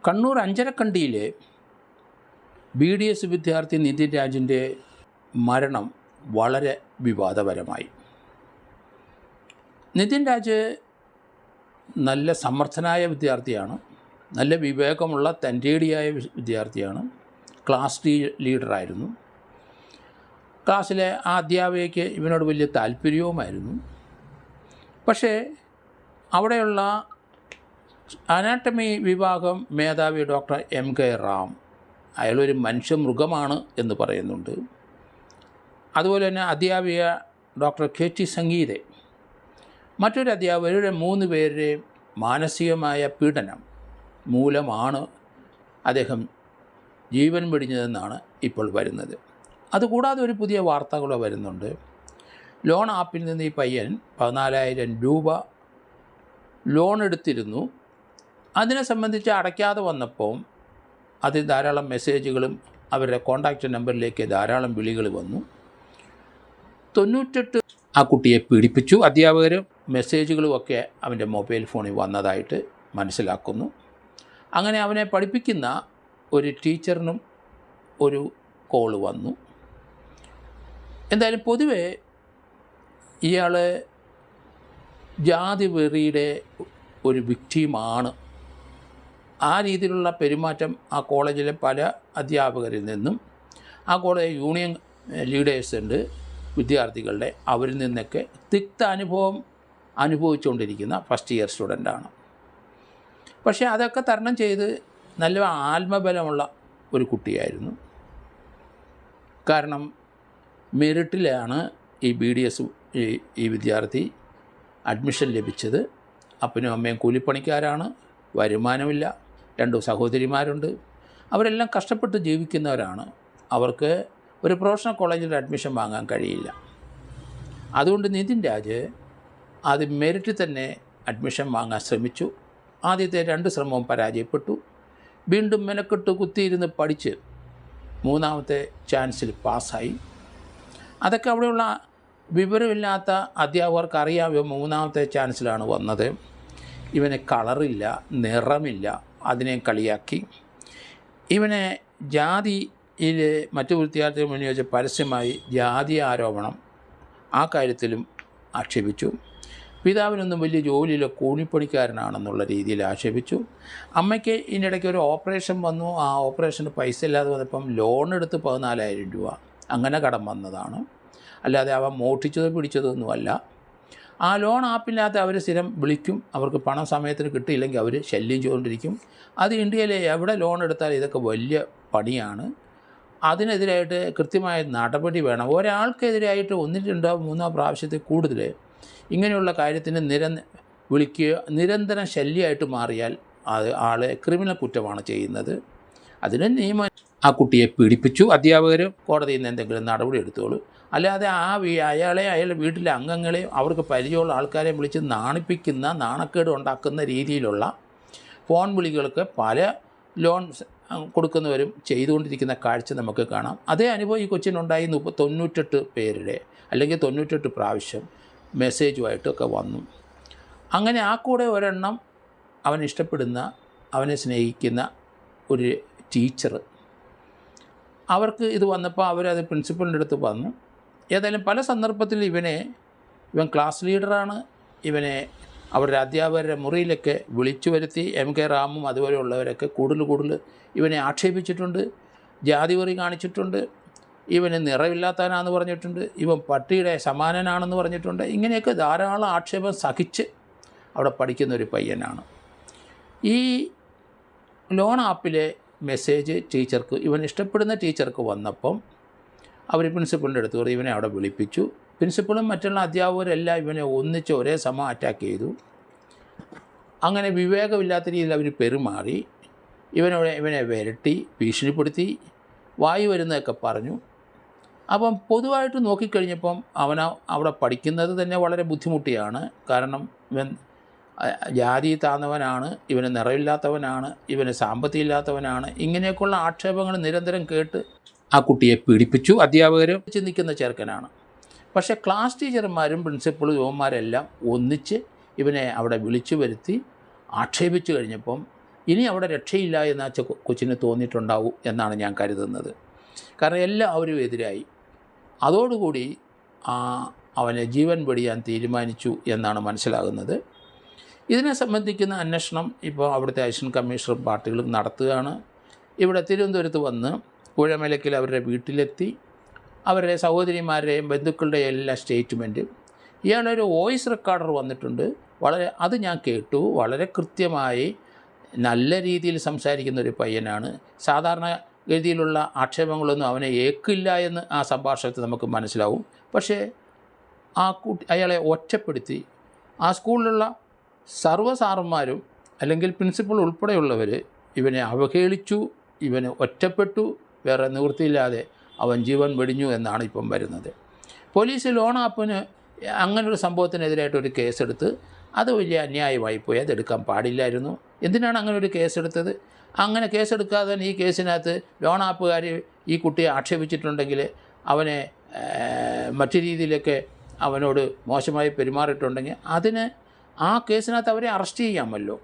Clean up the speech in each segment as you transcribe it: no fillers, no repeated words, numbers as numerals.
Kannur അഞ്ചരക്കണ്ടിയിലെ BDS വിദ്യാർത്ഥി നിതിൻ രാജിൻ്റെ മരണം വളരെ വിവാദപരമായി. നിതിൻ രാജ് നല്ല സമർത്ഥനായ വിദ്യാർത്ഥിയാണ്, നല്ല വിവേകമുള്ള തൻ്റേടിയായ വിദ്യാർത്ഥിയാണ്, ക്ലാസ് ലീഡറായിരുന്നു. ക്ലാസ്സിലെ ആ അധ്യാപികയ്ക്ക് ഇവനോട് വലിയ താല്പര്യവുമായിരുന്നു. പക്ഷേ അവിടെയുള്ള അനാട്ടമി വിഭാഗം മേധാവി ഡോക്ടർ MK റാം അയാളൊരു മനുഷ്യമൃഗമാണ് എന്ന് പറയുന്നുണ്ട്. അതുപോലെ തന്നെ അധ്യാപിക ഡോക്ടർ KT സംഗീത, മറ്റൊരു അധ്യാപകരുടെ 3 പേരുടെയും മാനസികമായ പീഡനം മൂലമാണ് അദ്ദേഹം ജീവൻ വെടിഞ്ഞതെന്നാണ് ഇപ്പോൾ വരുന്നത്. അതുകൂടാതെ ഒരു പുതിയ വാർത്തകൾ വരുന്നുണ്ട്. ലോൺ ആപ്പിൽ നിന്ന് ഈ പയ്യൻ 14,000 രൂപ ലോൺ എടുത്തിരുന്നു. അതിനെ സംബന്ധിച്ച് അടയ്ക്കാതെ വന്നപ്പോൾ അതിൽ ധാരാളം മെസ്സേജുകളും അവരുടെ കോൺടാക്റ്റ് നമ്പറിലേക്ക് ധാരാളം വിളികൾ വന്നു. 98 ആ കുട്ടിയെ പീഡിപ്പിച്ചു. അധ്യാപകർ മെസ്സേജുകളുമൊക്കെ അവൻ്റെ മൊബൈൽ ഫോണിൽ വന്നതായിട്ട് മനസ്സിലാക്കുന്നു. അങ്ങനെ അവനെ പഠിപ്പിക്കുന്ന ഒരു ടീച്ചറിനും ഒരു കോൾ വന്നു. എന്തായാലും പൊതുവെ ഇയാൾ ജാതി വെറിയുടെ ഒരു വിക്ടിമാണ്. ആ രീതിയിലുള്ള പെരുമാറ്റം ആ കോളേജിലെ പല അധ്യാപകരിൽ നിന്നും, ആ കോളേജ് യൂണിയൻ ലീഡേഴ്സ് ഉണ്ട് വിദ്യാർത്ഥികളുടെ, അവരിൽ നിന്നൊക്കെ തിക്ത അനുഭവം അനുഭവിച്ചുകൊണ്ടിരിക്കുന്ന ഫസ്റ്റ് ഇയർ സ്റ്റുഡൻ്റാണ്. പക്ഷേ അതൊക്കെ തരണം ചെയ്ത് നല്ല ആത്മബലമുള്ള ഒരു കുട്ടിയായിരുന്നു. കാരണം മെറിറ്റിലാണ് ഈ BDS ഈ വിദ്യാർത്ഥി അഡ്മിഷൻ ലഭിച്ചത്. അപ്പനും അമ്മയും കൂലിപ്പണിക്കാരാണ്, വരുമാനമില്ല, 2 സഹോദരിമാരുണ്ട്. അവരെല്ലാം കഷ്ടപ്പെട്ട് ജീവിക്കുന്നവരാണ്. അവർക്ക് ഒരു പ്രൊഫഷണൽ കോളേജിൽ അഡ്മിഷൻ വാങ്ങാൻ കഴിയില്ല. അതുകൊണ്ട് നിതിൻ രാജ് ആദ്യം മെറിറ്റിൽ തന്നെ അഡ്മിഷൻ വാങ്ങാൻ ശ്രമിച്ചു. ആദ്യത്തെ 2 ശ്രമവും പരാജയപ്പെട്ടു. വീണ്ടും മെനക്കെട്ട് കുത്തിയിരുന്ന് പഠിച്ച് 3ാമത്തെ ചാൻസിൽ പാസ്സായി. അതൊക്കെ അവിടെയുള്ള വിവരമില്ലാത്ത അധ്യാപകർക്ക് അറിയാം. 3ാമത്തെ ചാൻസിലാണ് വന്നത്. ഇവന് കളറില്ല, നിറമില്ല, അതിനെ കളിയാക്കി. ഇവനെ ജാതിയിൽ മറ്റു വിദ്യാർത്ഥികൾ മുന്നിൽ വെച്ച് പരസ്യമായി ജാതി ആരോപണം ആ കാര്യത്തിലും ആക്ഷേപിച്ചു. പിതാവിനൊന്നും വലിയ ജോലിയില്ല, കൂലിപ്പണിക്കാരനാണെന്നുള്ള രീതിയിൽ ആക്ഷേപിച്ചു. അമ്മയ്ക്ക് ഇതിനിടയ്ക്ക് ഒരു ഓപ്പറേഷൻ വന്നു. ആ ഓപ്പറേഷന് പൈസ ഇല്ലാതെ വന്നപ്പം ലോൺ എടുത്ത് 14,000 രൂപ അങ്ങനെ കടം വന്നതാണ്. അല്ലാതെ അവൻ മോഷ്ടിച്ചതോ പിടിച്ചതൊന്നുമല്ല. ആ ലോൺ ആപ്പില്ലാത്ത അവർ സ്ഥിരം വിളിക്കും. അവർക്ക് പണം സമയത്തിന് കിട്ടിയില്ലെങ്കിൽ അവർ ശല്യം ചെയ്തുകൊണ്ടിരിക്കും. അത് ഇന്ത്യയിലെ എവിടെ ലോൺ എടുത്താൽ ഇതൊക്കെ വലിയ പണിയാണ്. അതിനെതിരായിട്ട് കൃത്യമായ നടപടി വേണം. ഒരാൾക്കെതിരായിട്ട് 1, 2, 3 പ്രാവശ്യത്തിൽ കൂടുതൽ ഇങ്ങനെയുള്ള കാര്യത്തിന് നിരന്തരം ശല്യമായിട്ട് മാറിയാൽ അത് ആളെ ക്രിമിനൽ കുറ്റമാണ് ചെയ്യുന്നത്. അതിന് നിയമം. ആ കുട്ടിയെ പീഡിപ്പിച്ചു. അധ്യാപകർ കോടതിയിൽ നിന്ന് എന്തെങ്കിലും നടപടി എടുത്തോളൂ. അല്ലാതെ അയാളുടെ വീട്ടിലെ അംഗങ്ങളെയും അവർക്ക് പരിചയമുള്ള ആൾക്കാരെ വിളിച്ച് നാണിപ്പിക്കുന്ന, നാണക്കേട് ഉണ്ടാക്കുന്ന രീതിയിലുള്ള ഫോൺ വിളികൾക്ക് പല ലോൺ കൊടുക്കുന്നവരും ചെയ്തുകൊണ്ടിരിക്കുന്ന കാഴ്ച നമുക്ക് കാണാം. അതേ അനുഭവം ഈ കൊച്ചിനുണ്ടായി. 98 പേരുടെ അല്ലെങ്കിൽ 98 പ്രാവശ്യം മെസ്സേജുമായിട്ടൊക്കെ വന്നു. അങ്ങനെ ആ കൂടെ ഒരെണ്ണം അവൻ ഇഷ്ടപ്പെടുന്ന, അവനെ സ്നേഹിക്കുന്ന ഒരു ടീച്ചർ, അവർക്ക് ഇത് വന്നപ്പോൾ അവരത് പ്രിൻസിപ്പളിൻ്റെ അടുത്ത് വന്നു. ഏതായാലും പല സന്ദർഭത്തിൽ ഇവൻ ക്ലാസ് ലീഡറാണ്. ഇവനെ അവരുടെ അധ്യാപകരുടെ മുറിയിലൊക്കെ വിളിച്ചു വരുത്തി MK റാമും അതുപോലെയുള്ളവരൊക്കെ കൂടുതൽ ഇവനെ ആക്ഷേപിച്ചിട്ടുണ്ട്, ജാതിവെറി കാണിച്ചിട്ടുണ്ട്, ഇവന് നിറമില്ലാത്തവനാണെന്ന് പറഞ്ഞിട്ടുണ്ട്, ഇവൻ പട്ടിയുടെ സമാനനാണെന്ന് പറഞ്ഞിട്ടുണ്ട്. ഇങ്ങനെയൊക്കെ ധാരാളം ആക്ഷേപം സഹിച്ച് അവിടെ പഠിക്കുന്ന ഒരു പയ്യനാണ്. ഈ ലോൺ ആപ്പിലെ മെസ്സേജ് ടീച്ചർക്ക്, ഇവൻ ഇഷ്ടപ്പെടുന്ന ടീച്ചർക്ക് വന്നപ്പം അവർ പ്രിൻസിപ്പളിൻ്റെ അടുത്ത് പറയും, ഇവനെ അവിടെ വിളിപ്പിച്ചു. പ്രിൻസിപ്പളും മറ്റുള്ള അധ്യാപകരെല്ലാം ഇവനെ ഒന്നിച്ച് ഒരേ സമയം അറ്റാക്ക് ചെയ്തു. അങ്ങനെ വിവേകമില്ലാത്ത രീതിയിൽ അവർ പെരുമാറി. ഇവനെ വിരട്ടി, ഭീഷണിപ്പെടുത്തി, വായി വരുന്നതൊക്കെ പറഞ്ഞു. അപ്പം പൊതുവായിട്ട് നോക്കിക്കഴിഞ്ഞപ്പം അവിടെ പഠിക്കുന്നത് തന്നെ വളരെ ബുദ്ധിമുട്ടിയാണ്. കാരണം ഇവൻ ജാതി താഴ്ന്നവനാണ്, ഇവന് നിറമില്ലാത്തവനാണ്, ഇവന് സാമ്പത്തികം ഇല്ലാത്തവനാണ്. ഇങ്ങനെയൊക്കെയുള്ള ആക്ഷേപങ്ങൾ നിരന്തരം കേട്ട് ആ കുട്ടിയെ പീഡിപ്പിച്ചു. അധ്യാപകർ ചിന്തിക്കുന്ന ചെറുക്കനാണ്. പക്ഷേ ക്ലാസ് ടീച്ചർമാരും പ്രിൻസിപ്പളും യുവന്മാരെല്ലാം ഒന്നിച്ച് ഇവനെ അവിടെ വിളിച്ചു വരുത്തി ആക്ഷേപിച്ചു കഴിഞ്ഞപ്പം ഇനി അവിടെ രക്ഷയില്ല എന്ന് ആ കൊച്ചിന് തോന്നിയിട്ടുണ്ടാവും എന്നാണ് ഞാൻ കരുതുന്നത്. കാരണം എല്ലാവരും എതിരായി. അതോടുകൂടി അവനെ ജീവൻ വെടിയാൻ തീരുമാനിച്ചു എന്നാണ് മനസ്സിലാകുന്നത്. ഇതിനെ സംബന്ധിക്കുന്ന അന്വേഷണം ഇപ്പോൾ അവിടുത്തെ അസിസ്റ്റന്റ് കമ്മീഷണർ പാർട്ടികൾ നടത്തുകയാണ്. ഇവിടെ തിരുവനന്തപുരത്ത് വന്ന് പുഴമലയ്ക്കൽ അവരുടെ വീട്ടിലെത്തി അവരുടെ സഹോദരിമാരുടെയും ബന്ധുക്കളുടെയും എല്ലാ സ്റ്റേറ്റ്മെൻറ്റും, ഇയാളൊരു വോയിസ് റെക്കോർഡർ വന്നിട്ടുണ്ട്, അത് ഞാൻ കേട്ടു. വളരെ കൃത്യമായി നല്ല രീതിയിൽ സംസാരിക്കുന്ന ഒരു പയ്യനാണ്. സാധാരണ ഗതിയിലുള്ള ആക്ഷേപങ്ങളൊന്നും അവനെ ഏക്കില്ല എന്ന് ആ സംഭാഷണത്തിൽ നമുക്ക് മനസ്സിലാവും. പക്ഷേ അയാളെ ഒറ്റപ്പെടുത്തി ആ സ്കൂളിലുള്ള സർവ്വ സാറന്മാരും അല്ലെങ്കിൽ പ്രിൻസിപ്പൽ ഉൾപ്പെടെയുള്ളവർ ഇവനെ അവഹേളിച്ചു, ഇവന് ഒറ്റപ്പെട്ടു, വേറെ നിവൃത്തിയില്ലാതെ അവൻ ജീവൻ വെടിഞ്ഞു എന്നാണ് ഇപ്പം വരുന്നത്. പോലീസ് ലോൺ ആപ്പിന് അങ്ങനൊരു സംഭവത്തിനെതിരായിട്ടൊരു കേസെടുത്ത് അത് വലിയ അന്യായമായി പോയി. അതെടുക്കാൻ പാടില്ലായിരുന്നു. എന്തിനാണ് അങ്ങനെ ഒരു കേസെടുത്തത്? അങ്ങനെ കേസെടുക്കാതെ ഈ കേസിനകത്ത് ലോൺ ആപ്പുകാർ ഈ കുട്ടിയെ ആക്ഷേപിച്ചിട്ടുണ്ടെങ്കിൽ, അവനെ മറ്റു രീതിയിലൊക്കെ അവനോട് മോശമായി പെരുമാറിയിട്ടുണ്ടെങ്കിൽ അതിന് ആ കേസിനകത്ത് അവരെ അറസ്റ്റ് ചെയ്യാമല്ലോ.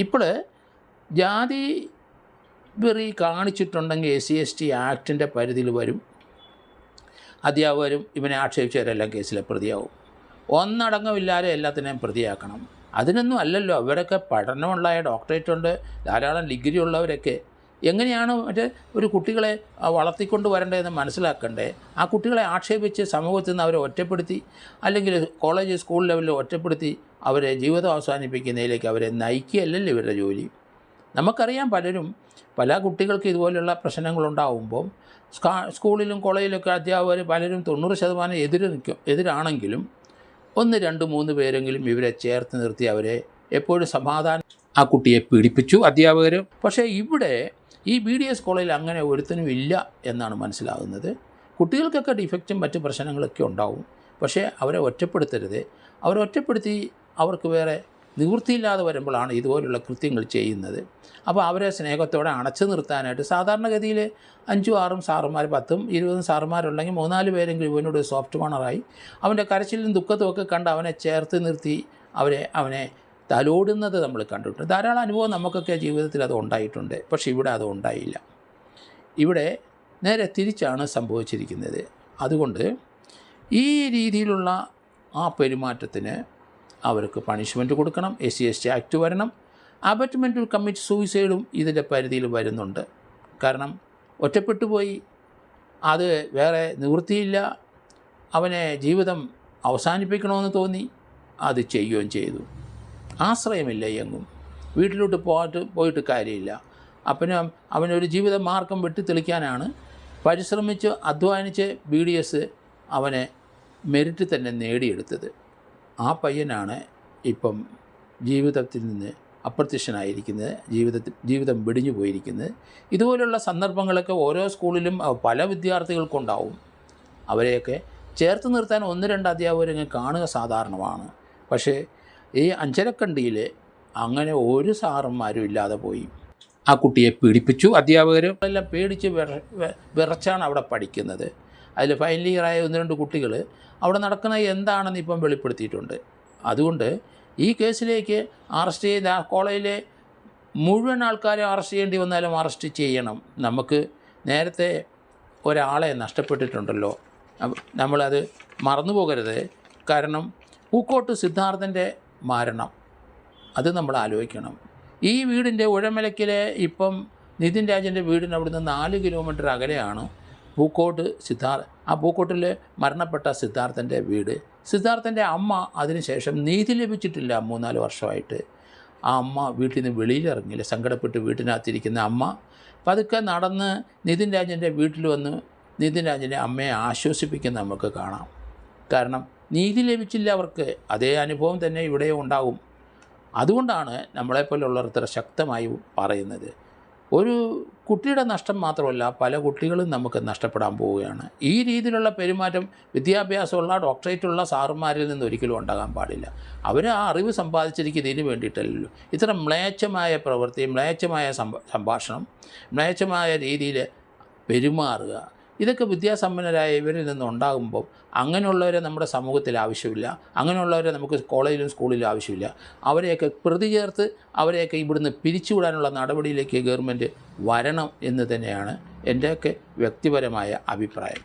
ഇപ്പോൾ ജാതി വെറി കാണിച്ചിട്ടുണ്ടെങ്കിൽ SC/ST ആക്ടിൻ്റെ പരിധിയിൽ വരും. അധ്യാപകരും ഇവനെ ആക്ഷേപിച്ചവരെല്ലാം കേസിലെ പ്രതിയാവും. ഒന്നടങ്കമില്ലാതെ എല്ലാത്തിനെയും പ്രതിയാക്കണം. അതിനൊന്നും അല്ലല്ലോ. അവരൊക്കെ പഠനമുണ്ടായ ഡോക്ടറേറ്റ് ഉണ്ട്, ധാരാളം ഡിഗ്രി ഉള്ളവരൊക്കെ എങ്ങനെയാണ് ഒരു കുട്ടികളെ വളർത്തിക്കൊണ്ട് വരേണ്ടതെന്ന് മനസ്സിലാക്കണ്ടേ? ആ കുട്ടികളെ ആക്ഷേപിച്ച് സമൂഹത്തിൽ നിന്ന് അവരെ ഒറ്റപ്പെടുത്തി, അല്ലെങ്കിൽ കോളേജ് സ്കൂൾ ലെവലിൽ ഒറ്റപ്പെടുത്തി അവരെ ജീവിതം അവസാനിപ്പിക്കുന്നതിലേക്ക് അവരെ നയിക്കുകയല്ലല്ലോ ഇവരുടെ ജോലി. നമുക്കറിയാം, പല കുട്ടികൾക്ക് ഇതുപോലെയുള്ള പ്രശ്നങ്ങളുണ്ടാകുമ്പം സ്കൂളിലും കോളേജിലൊക്കെ അധ്യാപകർ പലരും 90% എതിരാണെങ്കിലും 1, 2, 3 പേരെങ്കിലും ഇവരെ ചേർത്ത് നിർത്തി അവരെ എപ്പോഴും സമാധാനം ആ കുട്ടിയെ പീഡിപ്പിച്ചു അധ്യാപകർ. പക്ഷേ ഇവിടെ ഈ BDS കോളേജിൽ അങ്ങനെ ഒരുത്തനും ഇല്ല എന്നാണ് മനസ്സിലാകുന്നത്. കുട്ടികൾക്കൊക്കെ ഡിഫക്റ്റും മറ്റ് പ്രശ്നങ്ങളൊക്കെ ഉണ്ടാവും. പക്ഷേ അവരെ ഒറ്റപ്പെടുത്തരുത്. അവരെ ഒറ്റപ്പെടുത്തി അവർക്ക് വേറെ നിവൃത്തിയില്ലാതെ വരുമ്പോഴാണ് ഇതുപോലുള്ള കൃത്യങ്ങൾ ചെയ്യുന്നത്. അപ്പോൾ അവരെ സ്നേഹത്തോടെ അണച്ചു നിർത്താനായിട്ട് സാധാരണഗതിയിൽ 5-6 സാറുമാർ, 10-20 സാറുമാരുണ്ടെങ്കിൽ 3-4 പേരെങ്കിലും ഇവനോട് സോഫ്റ്റ് കോർണറായി അവൻ്റെ കരച്ചിലും ദുഃഖത്തും ഒക്കെ കണ്ട് അവനെ ചേർത്ത് നിർത്തി അവനെ തലോടുന്നത് നമ്മൾ കണ്ടിട്ടുണ്ട്. ധാരാളം അനുഭവം നമുക്കൊക്കെ ജീവിതത്തിൽ അത് ഉണ്ടായിട്ടുണ്ട്. പക്ഷേ ഇവിടെ അത് ഉണ്ടായില്ല. ഇവിടെ നേരെ തിരിച്ചാണ് സംഭവിച്ചിരിക്കുന്നത്. അതുകൊണ്ട് ഈ രീതിയിലുള്ള ആ പെരുമാറ്റത്തിന് അവർക്ക് പണിഷ്മെൻറ്റ് കൊടുക്കണം. SC/ST ആക്ട് വരണം. അബറ്റ്മെൻറ്റ് ടു കമ്മിറ്റ് സൂയിസൈഡും ഇതിൻ്റെ പരിധിയിൽ വരുന്നുണ്ട്. കാരണം ഒറ്റപ്പെട്ടു പോയി, അത് വേറെ നിവൃത്തിയില്ല, അവനെ ജീവിതം അവസാനിപ്പിക്കണമെന്ന് തോന്നി, അത് ചെയ്യുകയും ചെയ്തു. ആശ്രയമില്ല എങ്ങും, വീട്ടിലോട്ട് പോയിട്ട് കാര്യമില്ല. അവനൊരു ജീവിത മാർഗം വെട്ടിത്തെളിക്കാനാണ് പരിശ്രമിച്ച് അധ്വാനിച്ച് BDS അവനെ മെറിറ്റ് തന്നെ നേടിയെടുത്തത്. ആ പയ്യനാണ് ഇപ്പം ജീവിതത്തിൽ നിന്ന് അപ്രത്യക്ഷനായിരിക്കുന്നത്, ജീവിതം വെടിഞ്ഞു പോയിരിക്കുന്നത്. ഇതുപോലുള്ള സന്ദർഭങ്ങളൊക്കെ ഓരോ സ്കൂളിലും പല വിദ്യാർത്ഥികൾക്കുണ്ടാവും. അവരെയൊക്കെ ചേർത്ത് നിർത്താൻ 1-2 അധ്യാപകരെ കാണുക സാധാരണമാണ്. പക്ഷേ ഈ അഞ്ചരക്കണ്ടിയിൽ അങ്ങനെ ഒരു സാറന്മാരും ഇല്ലാതെ പോയി. ആ കുട്ടിയെ പീഡിപ്പിച്ചു അധ്യാപകർ. എല്ലാം പേടിച്ച് വിറച്ചാണ് അവിടെ പഠിക്കുന്നത്. അതിൽ ഫൈനൽ ഇയറായ 1-2 കുട്ടികൾ അവിടെ നടക്കുന്ന എന്താണെന്ന് ഇപ്പം വെളിപ്പെടുത്തിയിട്ടുണ്ട്. അതുകൊണ്ട് ഈ കേസിലേക്ക് അറസ്റ്റ് ചെയ്ത കോളേജിലെ മുഴുവൻ ആൾക്കാരെ അറസ്റ്റ് ചെയ്യേണ്ടി വന്നാലും അറസ്റ്റ് ചെയ്യണം. നമുക്ക് നേരത്തെ ഒരാളെ നഷ്ടപ്പെട്ടിട്ടുണ്ടല്ലോ, നമ്മളത് മറന്നു പോകരുത്. കാരണം പൂക്കോട്ട് സിദ്ധാർത്ഥൻ്റെ മരണം അത് നമ്മൾ ആലോചിക്കണം. ഈ വീടിൻ്റെ ഉഴമലയ്ക്കലെ ഇപ്പം നിതിൻ രാജൻ്റെ വീടിന് അവിടുന്ന് 4 കിലോമീറ്റർ അകലെയാണ് ആ പൂക്കോട്ടിൽ മരണപ്പെട്ട സിദ്ധാർത്ഥൻ്റെ വീട്. സിദ്ധാർത്ഥൻ്റെ അമ്മ അതിനുശേഷം നീതി ലഭിച്ചിട്ടില്ല 3-4 വർഷമായിട്ട്. ആ അമ്മ വീട്ടിൽ നിന്ന് വെളിയിലിറങ്ങില്ല. സങ്കടപ്പെട്ട് വീട്ടിനകത്തിരിക്കുന്ന അമ്മ പതുക്കെ നടന്ന് നിതിൻ രാജൻ്റെ വീട്ടിൽ വന്ന് നിതിൻ രാജൻ്റെ അമ്മയെ ആശ്വസിപ്പിക്കുന്ന നമുക്ക് കാണാം. കാരണം നീതി ലഭിച്ചില്ല അവർക്ക്. അതേ അനുഭവം തന്നെ ഇവിടെ ഉണ്ടാകും. അതുകൊണ്ടാണ് നമ്മളെപ്പോലുള്ളവർ ഇത്ര ശക്തമായി പറയുന്നത്. ഒരു കുട്ടിയുടെ നഷ്ടം മാത്രമല്ല, പല കുട്ടികളും നമുക്ക് നഷ്ടപ്പെടാൻ പോവുകയാണ്. ഈ രീതിയിലുള്ള പെരുമാറ്റം വിദ്യാഭ്യാസമുള്ള ഡോക്ടറേറ്റുള്ള സാറുമാരിൽ നിന്ന് ഒരിക്കലും ഉണ്ടാകാൻ പാടില്ല. അവർ ആ അറിവ് സമ്പാദിച്ചിരിക്കുന്നത് ഇതിന് വേണ്ടിയിട്ടല്ലല്ലോ. ഇത്ര മ്ലേച്ഛമായ പ്രവൃത്തി, മ്ലേച്ഛമായ സംഭാഷണം, മ്ലേച്ഛമായ രീതിയിൽ പെരുമാറുക, ഇതൊക്കെ വിദ്യാസമ്പന്നരായ ഇവരിൽ നിന്നുണ്ടാകുമ്പോൾ അങ്ങനെയുള്ളവരെ നമ്മുടെ സമൂഹത്തിൽ ആവശ്യമില്ല, അങ്ങനെയുള്ളവരെ നമുക്ക് കോളേജിലും സ്കൂളിലും ആവശ്യമില്ല. അവരെയൊക്കെ പ്രതി ചേർത്ത് അവരെയൊക്കെ ഇവിടുന്ന് പിരിച്ചുവിടാനുള്ള നടപടിയിലേക്ക് ഗവൺമെൻറ് വരണം എന്ന് തന്നെയാണ് എൻ്റെയൊക്കെ വ്യക്തിപരമായ അഭിപ്രായം.